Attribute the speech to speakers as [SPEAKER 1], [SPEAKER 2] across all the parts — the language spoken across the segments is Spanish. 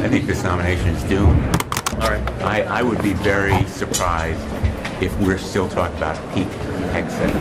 [SPEAKER 1] I think this nomination is doomed.
[SPEAKER 2] All right.
[SPEAKER 1] I would be very surprised if we're still talking about Pete Hegseth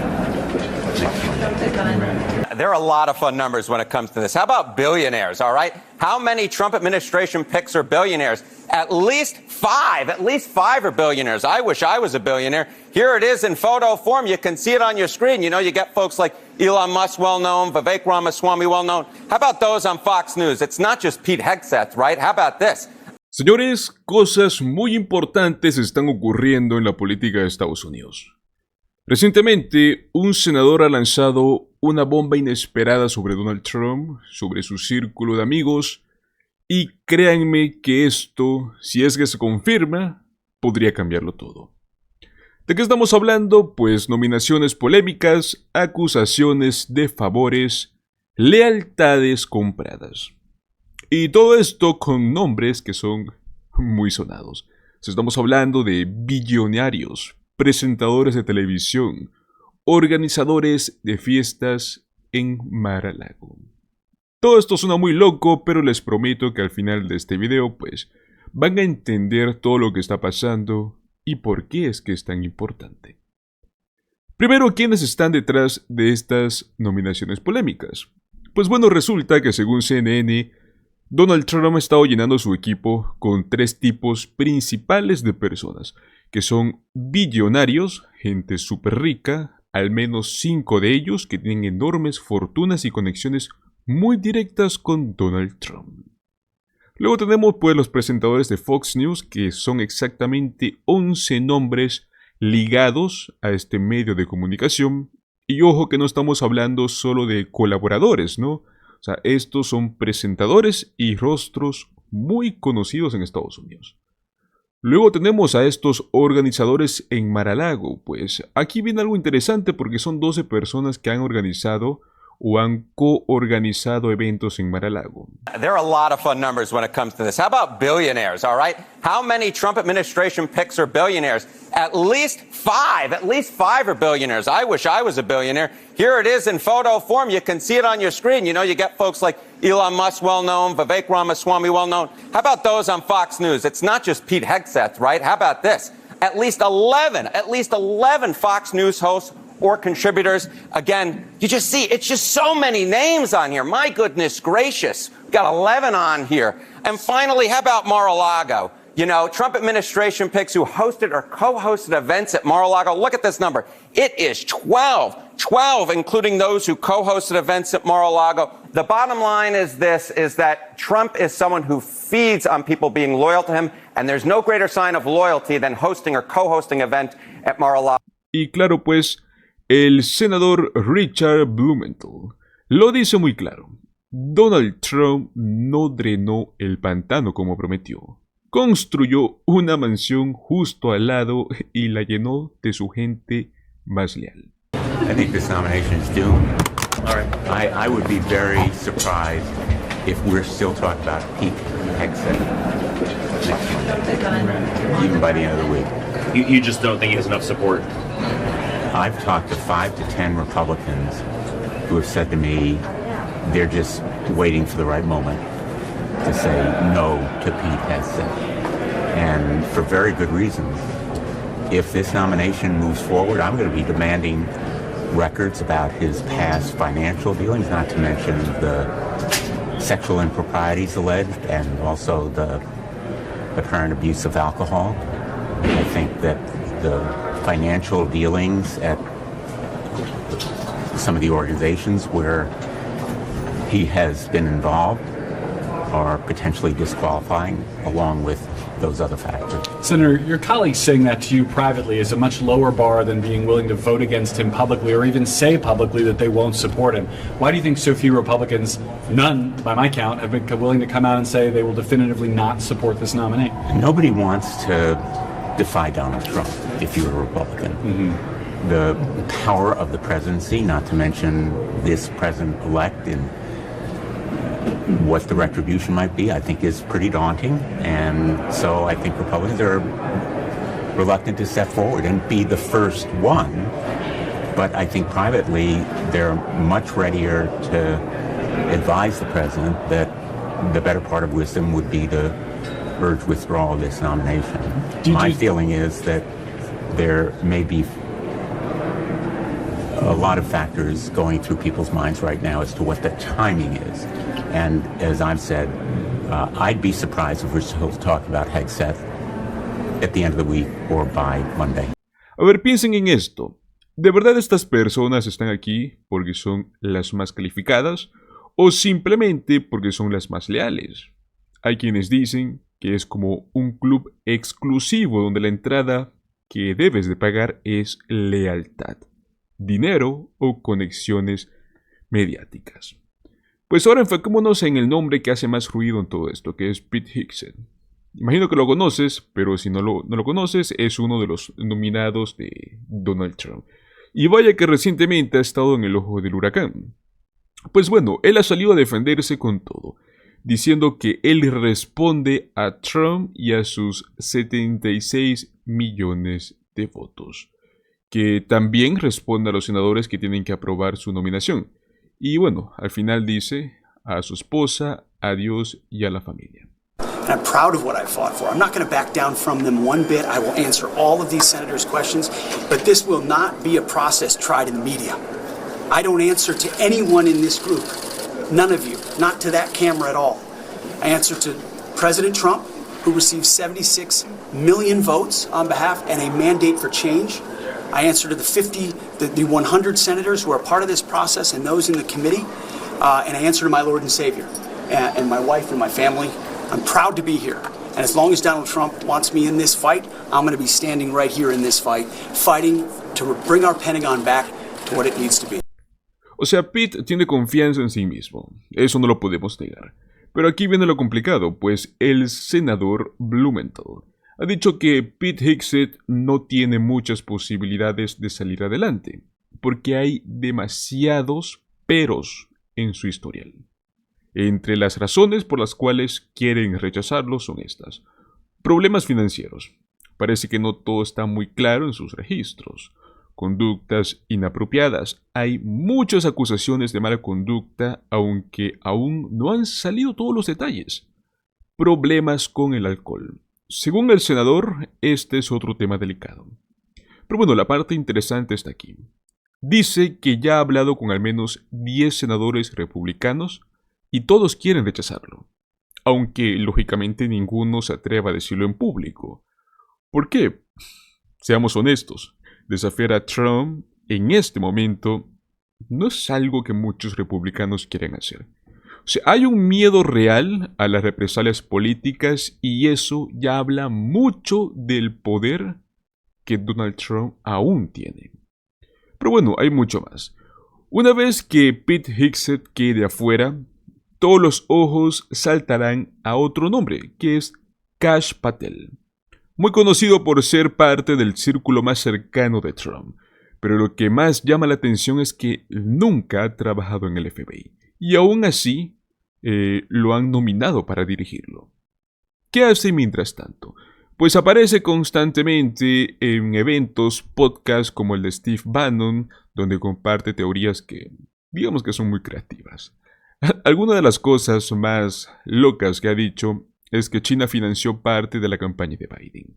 [SPEAKER 1] next month.
[SPEAKER 3] There are a lot of fun numbers when it comes to this. How about billionaires, all right? How many Trump administration picks are billionaires? At least five are billionaires. I wish I was a billionaire. Here it is in photo form. You can see it on your screen. You know, you get folks like Elon Musk, well-known, Vivek Ramaswamy, well-known. How about those on Fox News? It's not just Pete Hegseth, right? How about this?
[SPEAKER 4] Señores, cosas muy importantes están ocurriendo en la política de Estados Unidos. Recientemente, un senador ha lanzado una bomba inesperada sobre Donald Trump, sobre su círculo de amigos, y créanme que esto, si es que se confirma, podría cambiarlo todo. ¿De qué estamos hablando? Pues nominaciones polémicas, acusaciones de favores, lealtades compradas. Y todo esto con nombres que son muy sonados. Estamos hablando de billonarios, presentadores de televisión, organizadores de fiestas en Mar-a-Lago. Todo esto suena muy loco, pero les prometo que al final de este video pues van a entender todo lo que está pasando y por qué es que es tan importante. Primero, ¿quiénes están detrás de estas nominaciones polémicas? Pues bueno, resulta que según CNN, Donald Trump ha estado llenando su equipo con tres tipos principales de personas, que son billonarios, gente súper rica, al menos 5 de ellos que tienen enormes fortunas y conexiones muy directas con Donald Trump. Luego tenemos pues los presentadores de Fox News, que son exactamente 11 nombres ligados a este medio de comunicación, y ojo que no estamos hablando solo de colaboradores, ¿no? O sea, estos son presentadores y rostros muy conocidos en Estados Unidos. Luego tenemos a estos organizadores en Mar-a-Lago. Pues aquí viene algo interesante porque son 12 personas que han organizado o han co-organizado eventos en Mar-a-Lago.
[SPEAKER 3] There are a lot of fun numbers when it comes to this. How about billionaires, all right? How many Trump administration picks are billionaires? At least five are billionaires. I wish I was a billionaire. Here it is in photo form. You can see it on your screen. You know, you get folks like Elon Musk, well-known, Vivek Ramaswamy, well-known. How about those on Fox News? It's not just Pete Hegseth, right? How about this? At least 11 Fox News hosts or contributors. Again, you just see, it's just so many names on here. My goodness gracious. We've got 11 on here. And finally, how about Mar-a-Lago? You know, Trump administration picks who hosted or co-hosted events at Mar-a-Lago. Look at this number. It is 12, including those who co-hosted events at Mar-a-Lago. The bottom line is this, is that Trump is someone who feeds on people being loyal to him, and there's no greater sign of loyalty than hosting or co-hosting an event at Mar-a-Lago.
[SPEAKER 4] Y claro pues, el senador Richard Blumenthal lo dice muy claro. Donald Trump no drenó el pantano como prometió. Construyó una mansión justo al lado y la llenó de su gente más leal.
[SPEAKER 1] I think this nomination is doomed.
[SPEAKER 2] All right.
[SPEAKER 1] I would be very surprised if we're still talking about Pete Hegseth next month, even by the end of the week.
[SPEAKER 2] You just don't think he has enough support?
[SPEAKER 1] I've talked to 5 to 10 Republicans who have said to me they're just waiting for the right moment to say no to Pete Hegseth, and for very good reasons. If this nomination moves forward, I'm going to be demanding records about his past financial dealings, not to mention the sexual improprieties alleged and also the apparent abuse of alcohol. I think that the financial dealings at some of the organizations where he has been involved are potentially disqualifying, along with those other factors.
[SPEAKER 5] Senator, your colleagues saying that to you privately is a much lower bar than being willing to vote against him publicly or even say publicly that they won't support him. Why do you think so few Republicans, none by my count, have been willing to come out and say they will definitively not support this nominee?
[SPEAKER 1] Nobody wants to defy Donald Trump if you're a Republican. Mm-hmm. The power of the presidency, not to mention this president-elect and what the retribution might be, I think is pretty daunting. And so I think Republicans are reluctant to step forward and be the first one. But I think privately, they're much readier to advise the president that the better part of wisdom would be to urge withdrawal of this nomination.
[SPEAKER 5] Do
[SPEAKER 1] My
[SPEAKER 5] you-
[SPEAKER 1] feeling is that there may be a lot of factors going through people's minds right now as to what the timing is. And as I've said, I'd be surprised if we're still talking about Hegseth at the end of the week or by Monday.
[SPEAKER 4] A ver, piensen en esto. ¿De verdad estas personas están aquí porque son las más calificadas o simplemente porque son las más leales? Hay quienes dicen que es como un club exclusivo donde la entrada que debes de pagar es lealtad, dinero o conexiones mediáticas. Pues ahora enfoquémonos en el nombre que hace más ruido en todo esto, que es Pete Hegseth. Imagino que lo conoces, pero si no lo conoces, es uno de los nominados de Donald Trump. Y vaya que recientemente ha estado en el ojo del huracán. Pues bueno, él ha salido a defenderse con todo, diciendo que él responde a Trump y a sus 76 millones de votos, que también responde a los senadores que tienen que aprobar su nominación. Y bueno, al final dice a su esposa, a Dios y a la familia.
[SPEAKER 6] And I'm proud of what I fought for. I'm not going to back down from them one bit. I will answer all of these senators' questions, but this will not be a process tried in the media. I don't answer to anyone in this group. None of you. Not to that camera at all. I answer to President Trump, who received 76 million votes on behalf and a mandate for change. I answer to the 100 senators who are part of this process and those in the committee. And I answer to my Lord and Savior and my wife and my family. I'm proud to be here. And as long as Donald Trump wants me in this fight, I'm going to be standing right here in this fight, fighting to bring our Pentagon back to what it needs to be.
[SPEAKER 4] O sea, Pete tiene confianza en sí mismo, eso no lo podemos negar. Pero aquí viene lo complicado, pues el senador Blumenthal ha dicho que Pete Hegseth no tiene muchas posibilidades de salir adelante, porque hay demasiados peros en su historial. Entre las razones por las cuales quieren rechazarlo son estas. Problemas financieros. Parece que no todo está muy claro en sus registros. Conductas inapropiadas. Hay muchas acusaciones de mala conducta, aunque aún no han salido todos los detalles. Problemas con el alcohol. Según el senador, este es otro tema delicado. Pero bueno, la parte interesante está aquí. Dice que ya ha hablado con al menos 10 senadores republicanos y todos quieren rechazarlo, aunque lógicamente ninguno se atreva a decirlo en público. ¿Por qué? Seamos honestos, desafiar a Trump en este momento no es algo que muchos republicanos quieren hacer. O sea, hay un miedo real a las represalias políticas y eso ya habla mucho del poder que Donald Trump aún tiene. Pero bueno, hay mucho más. Una vez que Pete Hegseth quede afuera, todos los ojos saltarán a otro nombre, que es Kash Patel, muy conocido por ser parte del círculo más cercano de Trump, pero lo que más llama la atención es que nunca ha trabajado en el FBI, y aún así lo han nominado para dirigirlo. ¿Qué hace mientras tanto? Pues aparece constantemente en eventos, podcasts como el de Steve Bannon, donde comparte teorías que, digamos que son muy creativas. Alguna de las cosas más locas que ha dicho es que China financió parte de la campaña de Biden,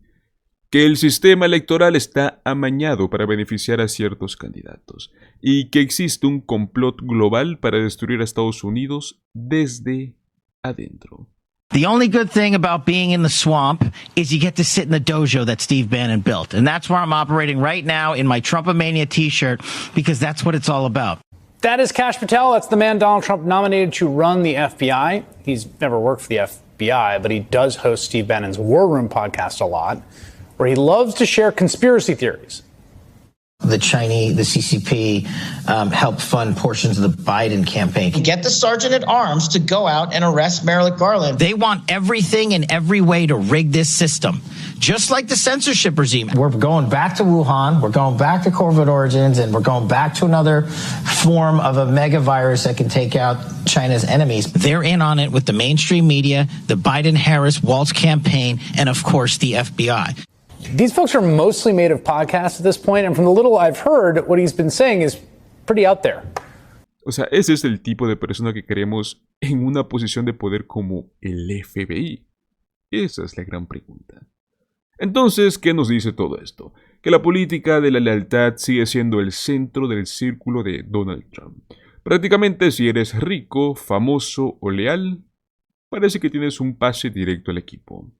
[SPEAKER 4] que el sistema electoral está amañado para beneficiar a ciertos candidatos y que existe un complot global para destruir a Estados Unidos desde adentro.
[SPEAKER 7] The only good thing about being in the swamp is you get to sit in the dojo that Steve Bannon built. And that's where I'm operating right now in my Trumpomania t-shirt because that's what it's all about.
[SPEAKER 8] That is Kash Patel. That's the man Donald Trump nominated to run the FBI. He's never worked for the FBI, but he does host Steve Bannon's War Room podcast a lot, where he loves to share conspiracy theories.
[SPEAKER 7] The Chinese, the CCP, helped fund portions of the Biden campaign.
[SPEAKER 9] Get the sergeant at arms to go out and arrest Merrick Garland.
[SPEAKER 7] They want everything in every way to rig this system, just like the censorship regime. We're going back to Wuhan, we're going back to COVID origins, and we're going back to another form of a mega virus that can take out China's enemies. They're in on it with the mainstream media, the Biden-Harris Waltz campaign, and of course the FBI.
[SPEAKER 8] These folks are mostly made of podcasts at this point, and from the little I've heard, what he's been saying is pretty out there.
[SPEAKER 4] O sea, ese es el tipo de persona que queremos en una posición de poder como el FBI? Esa es la gran pregunta. Entonces, ¿qué nos dice todo esto? Que la política de la lealtad sigue siendo el centro del círculo de Donald Trump. Prácticamente si eres rico, famoso o leal, parece que tienes un pase directo al equipo.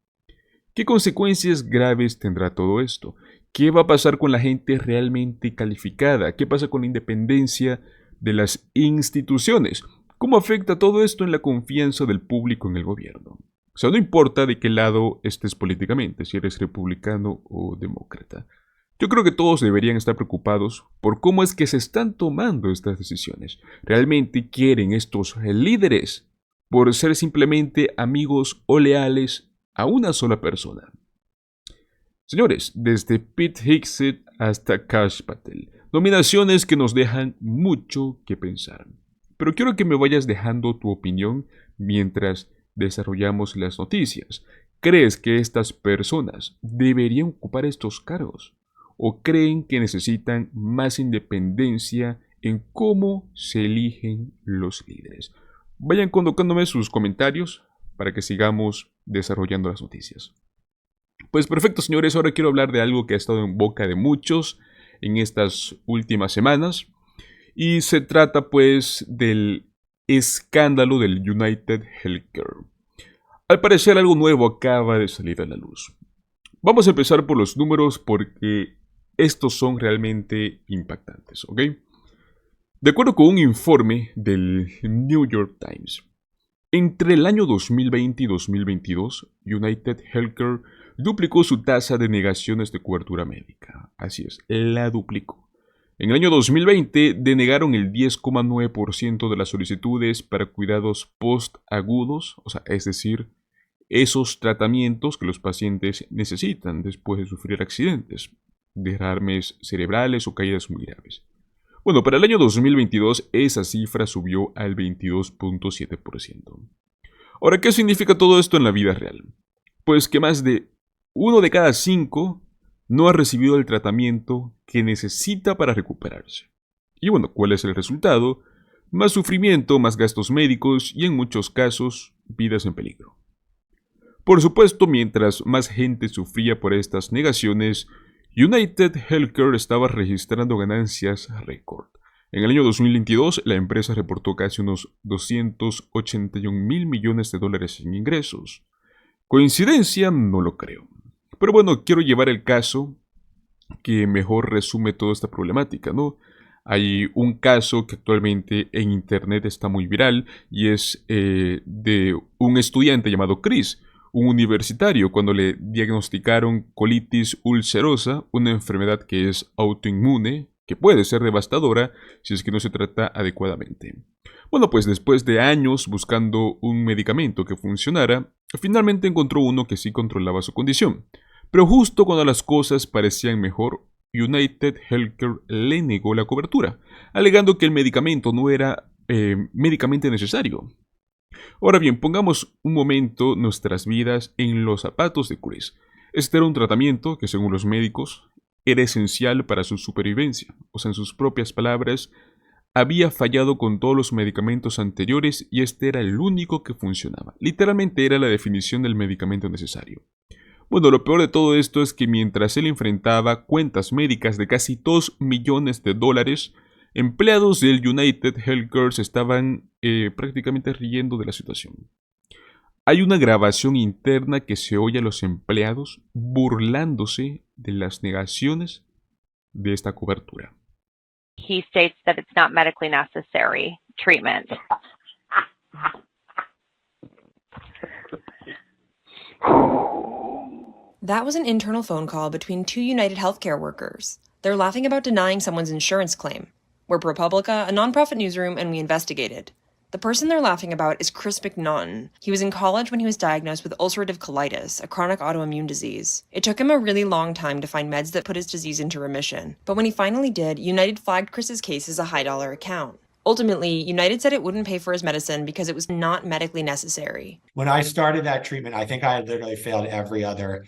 [SPEAKER 4] ¿Qué consecuencias graves tendrá todo esto? ¿Qué va a pasar con la gente realmente calificada? ¿Qué pasa con la independencia de las instituciones? ¿Cómo afecta todo esto en la confianza del público en el gobierno? O sea, no importa de qué lado estés políticamente, si eres republicano o demócrata. Yo creo que todos deberían estar preocupados por cómo es que se están tomando estas decisiones. ¿Realmente quieren estos líderes por ser simplemente amigos o leales a una sola persona? Señores, desde Pete Hegseth hasta Kash Patel, nominaciones que nos dejan mucho que pensar. Pero quiero que me vayas dejando tu opinión mientras desarrollamos las noticias. ¿Crees que estas personas deberían ocupar estos cargos? ¿O creen que necesitan más independencia en cómo se eligen los líderes? Vayan colocándome sus comentarios para que sigamos desarrollando las noticias. Pues perfecto, señores, ahora quiero hablar de algo que ha estado en boca de muchos en estas últimas semanas. Y se trata pues del escándalo del United Healthcare. Al parecer algo nuevo acaba de salir a la luz. Vamos a empezar por los números porque estos son realmente impactantes, ¿ok? De acuerdo con un informe del New York Times, entre el año 2020 y 2022, United Healthcare duplicó su tasa de negaciones de cobertura médica. Así es, la duplicó. En el año 2020 denegaron el 10,9% de las solicitudes para cuidados post-agudos, o sea, es decir, esos tratamientos que los pacientes necesitan después de sufrir accidentes, derrames cerebrales o caídas muy graves. Bueno, para el año 2022 esa cifra subió al 22,7%. Ahora, ¿qué significa todo esto en la vida real? Pues que más de 1 de cada 5 no ha recibido el tratamiento que necesita para recuperarse. Y bueno, ¿cuál es el resultado? Más sufrimiento, más gastos médicos y en muchos casos, vidas en peligro. Por supuesto, mientras más gente sufría por estas negaciones, United Healthcare estaba registrando ganancias récord. En el año 2022, la empresa reportó casi unos 281,000 millones de dólares en ingresos. ¿Coincidencia? No lo creo. Pero bueno, quiero llevar el caso que mejor resume toda esta problemática, ¿no? Hay un caso que actualmente en internet está muy viral y es de un estudiante llamado Chris, un universitario, cuando le diagnosticaron colitis ulcerosa, una enfermedad que es autoinmune, que puede ser devastadora si es que no se trata adecuadamente. Bueno, pues después de años buscando un medicamento que funcionara, finalmente encontró uno que sí controlaba su condición. Pero justo cuando las cosas parecían mejor, United Healthcare le negó la cobertura, alegando que el medicamento no era médicamente necesario. Ahora bien, pongamos un momento nuestras vidas en los zapatos de Chris. Este era un tratamiento que, según los médicos, era esencial para su supervivencia. O sea, en sus propias palabras, había fallado con todos los medicamentos anteriores y este era el único que funcionaba. Literalmente era la definición del medicamento necesario. Bueno, lo peor de todo esto es que mientras él enfrentaba cuentas médicas de casi 2 millones de dólares, empleados del United Healthcare se estaban prácticamente riendo de la situación. Hay una grabación interna que se oye a los empleados burlándose de las negaciones de esta cobertura.
[SPEAKER 10] He states that it's not medically necessary treatment.
[SPEAKER 11] That was an internal phone call between two United Healthcare workers. They're laughing about denying someone's insurance claim. We're ProPublica, a nonprofit newsroom, and we investigated. The person they're laughing about is Chris McNaughton. He was in college when he was diagnosed with ulcerative colitis, a chronic autoimmune disease. It took him a really long time to find meds that put his disease into remission. But when he finally did, United flagged Chris's case as a high-dollar account. Ultimately, United said it wouldn't pay for his medicine because it was not medically necessary.
[SPEAKER 12] When I started that treatment, I think I had literally failed every other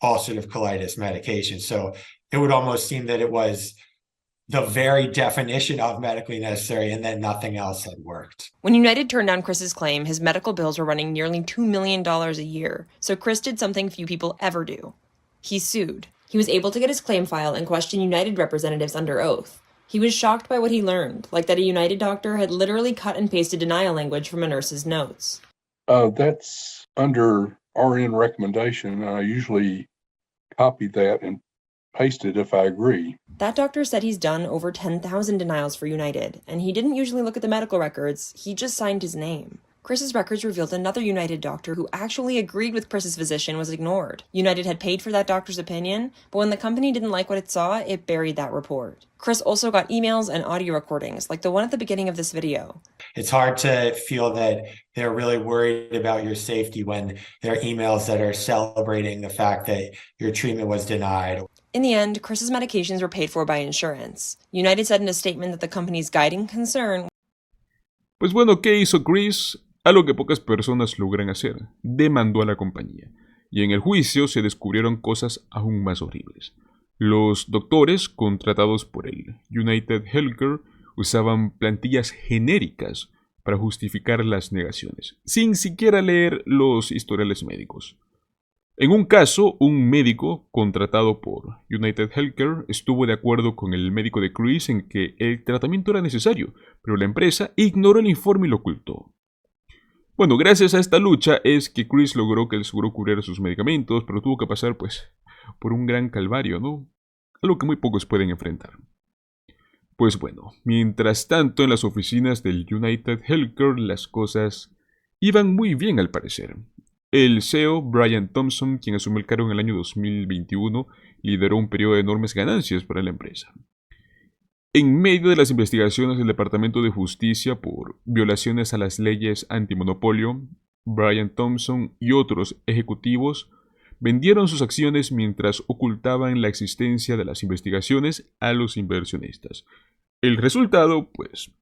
[SPEAKER 12] ulcerative colitis medication. So it would almost seem that it was the very definition of medically necessary, and then nothing else had worked.
[SPEAKER 11] When United turned down Chris's claim, his medical bills were running nearly $2 million a year, so Chris did something few people ever do. He sued. He was able to get his claim filed and question United representatives under oath. He was shocked by what he learned, like that a United doctor had literally cut and pasted denial language from a nurse's notes.
[SPEAKER 13] That's under RN recommendation. I usually copy that and paste it if I agree.
[SPEAKER 11] That doctor said he's done over 10,000 denials for United, and he didn't usually look at the medical records, he just signed his name. Chris's records revealed another United doctor who actually agreed with Chris's physician was ignored. United had paid for that doctor's opinion, but when the company didn't like what it saw, it buried that report. Chris also got emails and audio recordings, like the one at the beginning of this video.
[SPEAKER 12] It's hard to feel that they're really worried about your safety when there are emails that are celebrating the fact that your treatment was denied.
[SPEAKER 11] In the end, Chris's medications were paid for by insurance. United said in a statement that the company's guiding concern.
[SPEAKER 4] Pues bueno, ¿qué hizo Chris? Algo que pocas personas logran hacer. Demandó a la compañía. Y en el juicio se descubrieron cosas aún más horribles. Los doctores contratados por el United Healthcare usaban plantillas genéricas para justificar las negaciones, sin siquiera leer los historiales médicos. En un caso, un médico contratado por United Healthcare estuvo de acuerdo con el médico de Chris en que el tratamiento era necesario, pero la empresa ignoró el informe y lo ocultó. Bueno, gracias a esta lucha es que Chris logró que el seguro cubriera sus medicamentos, pero tuvo que pasar, pues, por un gran calvario, ¿no? Algo que muy pocos pueden enfrentar. Pues bueno, mientras tanto en las oficinas del United Healthcare las cosas iban muy bien al parecer. El CEO, Brian Thompson, quien asumió el cargo en el año 2021, lideró un periodo de enormes ganancias para la empresa. En medio de las investigaciones del Departamento de Justicia por violaciones a las leyes antimonopolio, Brian Thompson y otros ejecutivos vendieron sus acciones mientras ocultaban la existencia de las investigaciones a los inversionistas. El resultado, pues,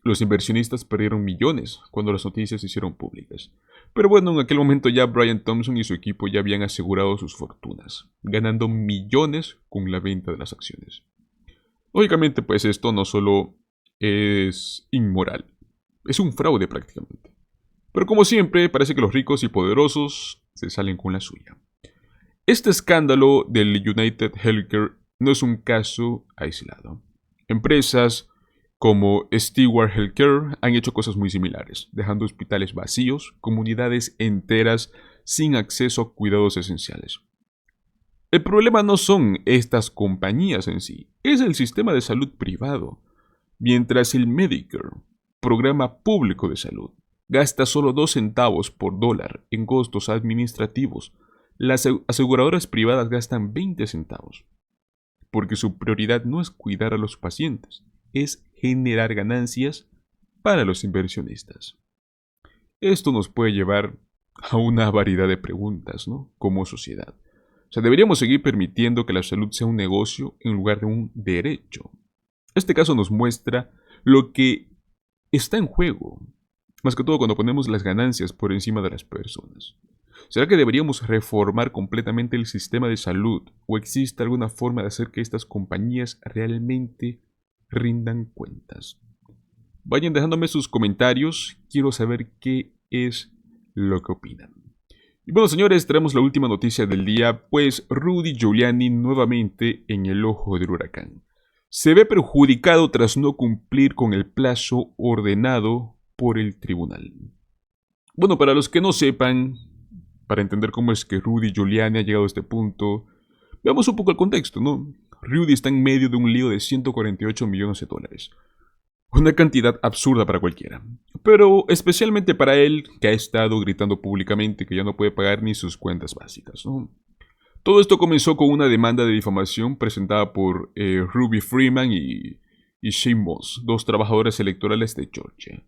[SPEAKER 4] los inversionistas perdieron millones cuando las noticias se hicieron públicas. Pero bueno, en aquel momento ya Brian Thompson y su equipo ya habían asegurado sus fortunas, ganando millones con la venta de las acciones. Lógicamente, pues esto no solo es inmoral, es un fraude prácticamente. Pero como siempre, parece que los ricos y poderosos se salen con la suya. Este escándalo del United Healthcare no es un caso aislado. Empresas como Steward Healthcare han hecho cosas muy similares, dejando hospitales vacíos, comunidades enteras sin acceso a cuidados esenciales. El problema no son estas compañías en sí, es el sistema de salud privado. Mientras el Medicare, programa público de salud, gasta solo 2 centavos por dólar en costos administrativos, las aseguradoras privadas gastan 20 centavos. Porque su prioridad no es cuidar a los pacientes, es generar ganancias para los inversionistas. Esto nos puede llevar a una variedad de preguntas, ¿no? Como sociedad. O sea, deberíamos seguir permitiendo que la salud sea un negocio en lugar de un derecho. Este caso nos muestra lo que está en juego, más que todo cuando ponemos las ganancias por encima de las personas. ¿Será que deberíamos reformar completamente el sistema de salud o existe alguna forma de hacer que estas compañías realmente rindan cuentas? Vayan dejándome sus comentarios, quiero saber qué es lo que opinan. Y bueno, señores, traemos la última noticia del día, pues Rudy Giuliani nuevamente en el ojo del huracán. Se ve perjudicado tras no cumplir con el plazo ordenado por el tribunal. Bueno, para los que no sepan, para entender cómo es que Rudy Giuliani ha llegado a este punto, veamos un poco el contexto, ¿no? Rudy está en medio de un lío de 148 millones de dólares. Una cantidad absurda para cualquiera, pero especialmente para él, que ha estado gritando públicamente que ya no puede pagar ni sus cuentas básicas, ¿no? Todo esto comenzó con una demanda de difamación presentada por Ruby Freeman y Shane Moss, 2 trabajadores electorales de Georgia.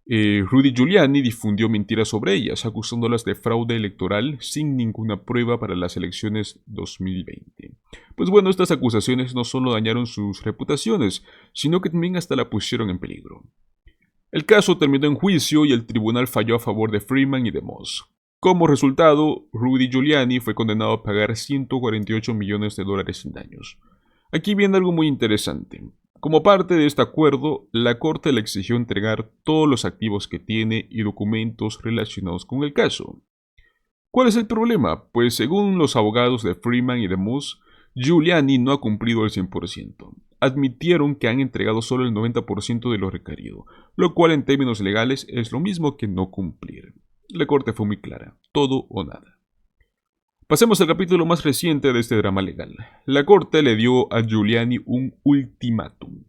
[SPEAKER 4] Rudy Giuliani difundió mentiras sobre ellas, acusándolas de fraude electoral sin ninguna prueba para las elecciones 2020. Pues bueno, estas acusaciones no solo dañaron sus reputaciones, sino que también hasta la pusieron en peligro. El caso terminó en juicio y el tribunal falló a favor de Freeman y de Moss. Como resultado, Rudy Giuliani fue condenado a pagar 148 millones de dólares en daños. Aquí viene algo muy interesante. Como parte de este acuerdo, la Corte le exigió entregar todos los activos que tiene y documentos relacionados con el caso. ¿Cuál es el problema? Pues según los abogados de Freeman y de Moss, Giuliani no ha cumplido el 100%. Admitieron que han entregado solo el 90% de lo requerido, lo cual en términos legales es lo mismo que no cumplir. La Corte fue muy clara, todo o nada. Pasemos al capítulo más reciente de este drama legal. La Corte le dio a Giuliani un ultimátum.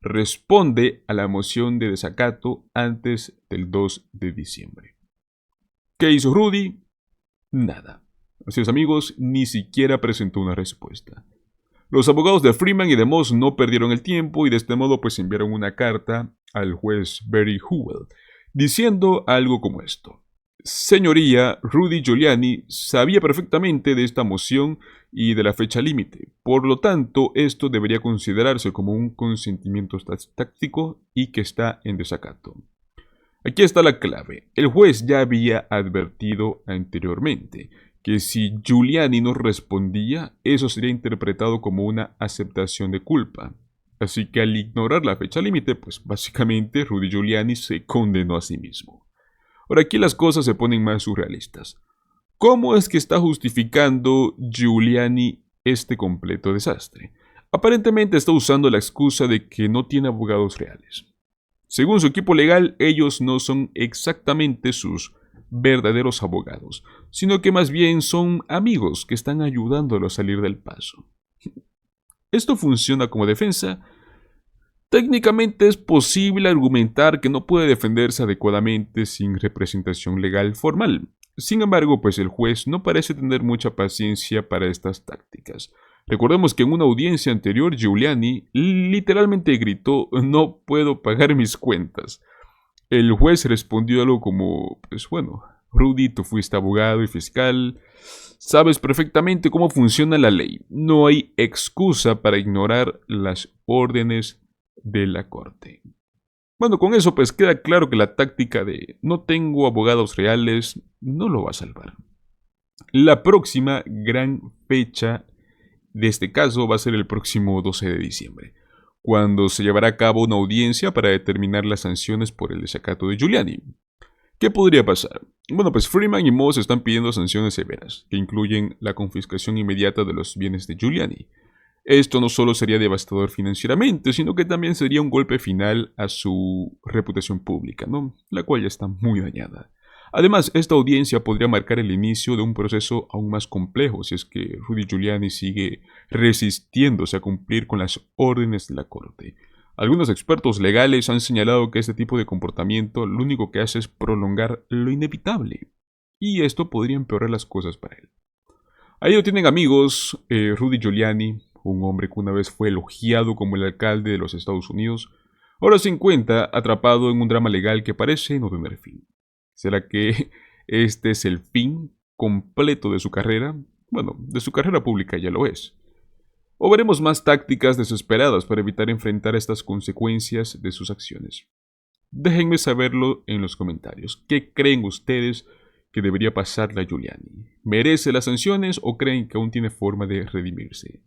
[SPEAKER 4] Responde a la moción de desacato antes del 2 de diciembre. ¿Qué hizo Rudy? Nada. Así es, amigos, ni siquiera presentó una respuesta. Los abogados de Freeman y de Moss no perdieron el tiempo y de este modo pues enviaron una carta al juez Barry Howell diciendo algo como esto. Señoría, Rudy Giuliani sabía perfectamente de esta moción y de la fecha límite. Por lo tanto, esto debería considerarse como un consentimiento táctico y que está en desacato. Aquí está la clave. El juez ya había advertido anteriormente que si Giuliani no respondía, eso sería interpretado como una aceptación de culpa. Así que al ignorar la fecha límite, pues básicamente Rudy Giuliani se condenó a sí mismo. Ahora aquí las cosas se ponen más surrealistas. ¿Cómo es que está justificando Giuliani este completo desastre? Aparentemente está usando la excusa de que no tiene abogados reales. Según su equipo legal, ellos no son exactamente sus verdaderos abogados, sino que más bien son amigos que están ayudándolo a salir del paso. ¿Esto funciona como defensa? Técnicamente es posible argumentar que no puede defenderse adecuadamente sin representación legal formal. Sin embargo, pues el juez no parece tener mucha paciencia para estas tácticas. Recordemos que en una audiencia anterior Giuliani literalmente gritó «No puedo pagar mis cuentas». El juez respondió algo como «Pues bueno, Rudy, tú fuiste abogado y fiscal, sabes perfectamente cómo funciona la ley. No hay excusa para ignorar las órdenes de la corte». Bueno, con eso pues queda claro que la táctica de «no tengo abogados reales» no lo va a salvar. La próxima gran fecha de este caso va a ser el próximo 12 de diciembre, cuando se llevará a cabo una audiencia para determinar las sanciones por el desacato de Giuliani. ¿Qué podría pasar? Bueno, pues Freeman y Moss están pidiendo sanciones severas, que incluyen la confiscación inmediata de los bienes de Giuliani. Esto no solo sería devastador financieramente, sino que también sería un golpe final a su reputación pública, ¿no? La cual ya está muy dañada. Además, esta audiencia podría marcar el inicio de un proceso aún más complejo si es que Rudy Giuliani sigue resistiéndose a cumplir con las órdenes de la corte. Algunos expertos legales han señalado que este tipo de comportamiento lo único que hace es prolongar lo inevitable, y esto podría empeorar las cosas para él. Ahí lo tienen, amigos. Rudy Giuliani, un hombre que una vez fue elogiado como el alcalde de los Estados Unidos, ahora se encuentra atrapado en un drama legal que parece no tener fin. ¿Será que este es el fin completo de su carrera? Bueno, de su carrera pública ya lo es. ¿O veremos más tácticas desesperadas para evitar enfrentar estas consecuencias de sus acciones? Déjenme saberlo en los comentarios. ¿Qué creen ustedes que debería pasarle a Giuliani? ¿Merece las sanciones o creen que aún tiene forma de redimirse?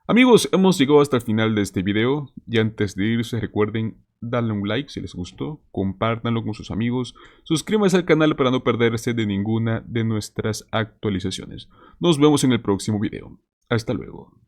[SPEAKER 4] Amigos, hemos llegado hasta el final de este video y antes de irse recuerden darle un like si les gustó, compártanlo con sus amigos, suscríbanse al canal para no perderse de ninguna de nuestras actualizaciones. Nos vemos en el próximo video. Hasta luego.